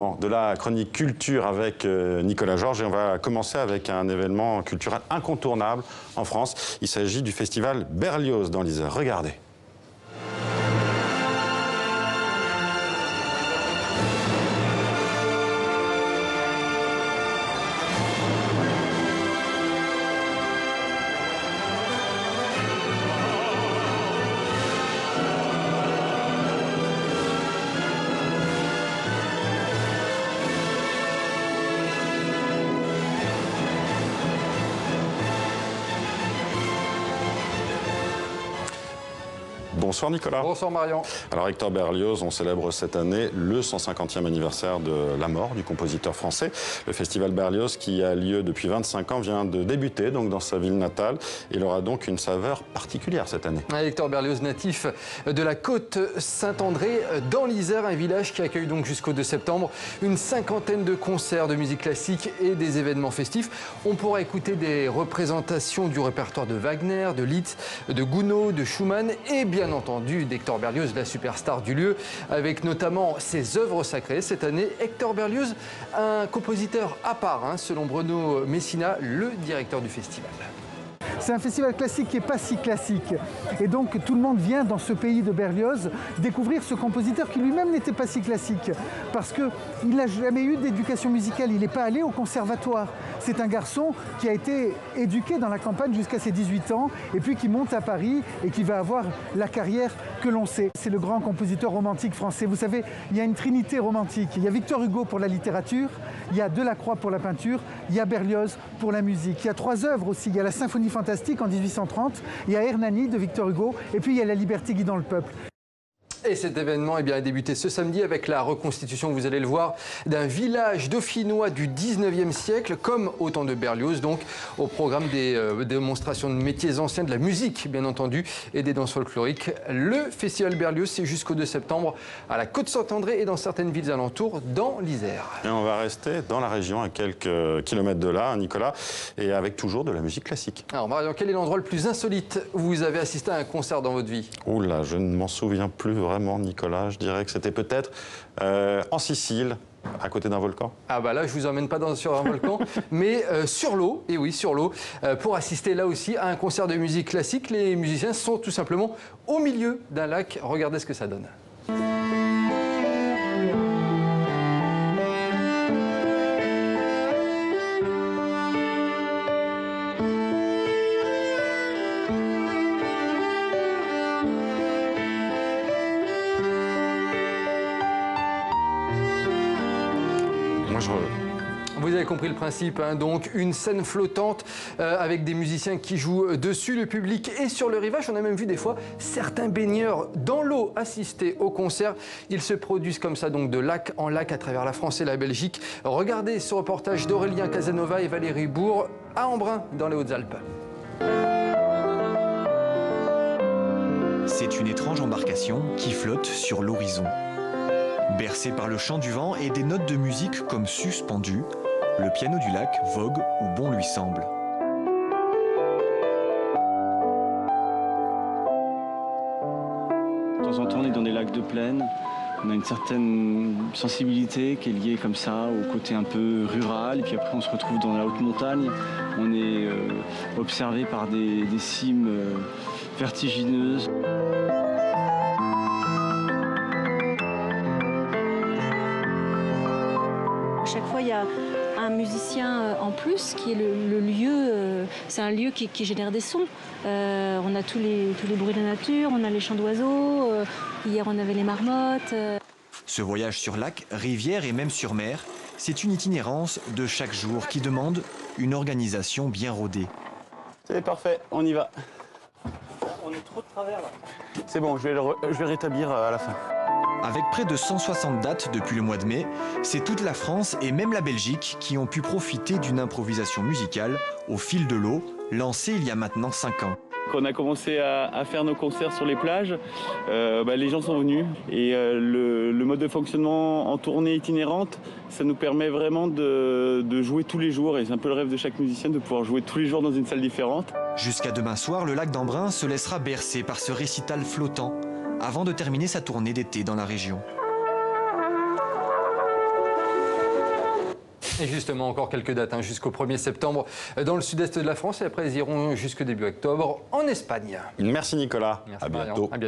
De la chronique culture avec Nicolas Georges et on va commencer avec un événement culturel incontournable en France. Il s'agit du festival Berlioz dans l'Isère. Regardez. Bonsoir Nicolas. Bonsoir Marion. Alors Hector Berlioz, on célèbre cette année le 150e anniversaire de la mort du compositeur français. Le festival Berlioz, qui a lieu depuis 25 ans, vient de débuter donc dans sa ville natale. Il aura donc une saveur particulière cette année. Hector Berlioz, natif de la côte Saint-André, dans l'Isère, un village qui accueille donc jusqu'au 2 septembre une cinquantaine de concerts de musique classique et des événements festifs. On pourra écouter des représentations du répertoire de Wagner, de Liszt, de Gounod, de Schumann et bien entendu d'Hector Berlioz, la superstar du lieu, avec notamment ses œuvres sacrées. Cette année, Hector Berlioz, un compositeur à part, selon Bruno Messina, le directeur du festival. C'est un festival classique qui n'est pas si classique. Et donc tout le monde vient dans ce pays de Berlioz découvrir ce compositeur qui lui-même n'était pas si classique. Parce qu'il n'a jamais eu d'éducation musicale, il n'est pas allé au conservatoire. C'est un garçon qui a été éduqué dans la campagne jusqu'à ses 18 ans et puis qui monte à Paris et qui va avoir la carrière que l'on sait. C'est le grand compositeur romantique français. Vous savez, il y a une trinité romantique. Il y a Victor Hugo pour la littérature, il y a Delacroix pour la peinture, il y a Berlioz pour la musique. Il y a 3 œuvres aussi. Il y a la Symphonie fantastique en 1830, il y a Hernani de Victor Hugo et puis il y a La liberté guidant le peuple. Et cet événement a débuté ce samedi avec la reconstitution, vous allez le voir, d'un village dauphinois du 19e siècle, comme au temps de Berlioz, donc au programme des démonstrations de métiers anciens, de la musique bien entendu, et des danses folkloriques. Le festival Berlioz, c'est jusqu'au 2 septembre à la côte Saint-André et dans certaines villes alentours, dans l'Isère. Et on va rester dans la région, à quelques kilomètres de là, Nicolas, et avec toujours de la musique classique. Alors Marion, quel est l'endroit le plus insolite où vous avez assisté à un concert dans votre vie? Oula, je ne m'en souviens plus vraiment, Nicolas. Je dirais que c'était peut-être en Sicile, à côté d'un volcan. Ah bah là, je vous emmène pas sur un volcan, mais sur l'eau, et oui, sur l'eau, pour assister là aussi à un concert de musique classique. Les musiciens sont tout simplement au milieu d'un lac. Regardez ce que ça donne. Vous avez compris le principe, donc une scène flottante avec des musiciens qui jouent dessus, le public est sur le rivage. On a même vu des fois certains baigneurs dans l'eau assister au concert. Ils se produisent comme ça donc de lac en lac à travers la France et la Belgique. Regardez ce reportage d'Aurélien Casanova et Valérie Bourg à Embrun dans les Hautes-Alpes. C'est une étrange embarcation qui flotte sur l'horizon. Bercée par le chant du vent et des notes de musique comme suspendues, le piano du lac vogue où bon lui semble. De temps en temps, on est dans des lacs de plaine. On a une certaine sensibilité qui est liée comme ça au côté un peu rural. Et puis après, on se retrouve dans la haute montagne. On est observé par des cimes vertigineuses. Chaque fois, il y a un musicien en plus qui est le lieu. C'est un lieu qui génère des sons. On a tous les bruits de la nature, on a les chants d'oiseaux. Hier, on avait les marmottes. Ce voyage sur lac, rivière et même sur mer, c'est une itinérance de chaque jour qui demande une organisation bien rodée. C'est parfait, on y va. On est trop de travers là. C'est bon, je vais rétablir à la fin. Avec près de 160 dates depuis le mois de mai, c'est toute la France et même la Belgique qui ont pu profiter d'une improvisation musicale au fil de l'eau, lancée il y a maintenant 5 ans. Quand on a commencé à faire nos concerts sur les plages, les gens sont venus. Et le mode de fonctionnement en tournée itinérante, ça nous permet vraiment de jouer tous les jours. Et c'est un peu le rêve de chaque musicien de pouvoir jouer tous les jours dans une salle différente. Jusqu'à demain soir, le lac d'Embrun se laissera bercer par ce récital flottant, avant de terminer sa tournée d'été dans la région. Et justement, encore quelques dates jusqu'au 1er septembre dans le sud-est de la France et après ils iront jusqu'au début octobre en Espagne. Merci Nicolas, Merci à Marion. bientôt. À bientôt.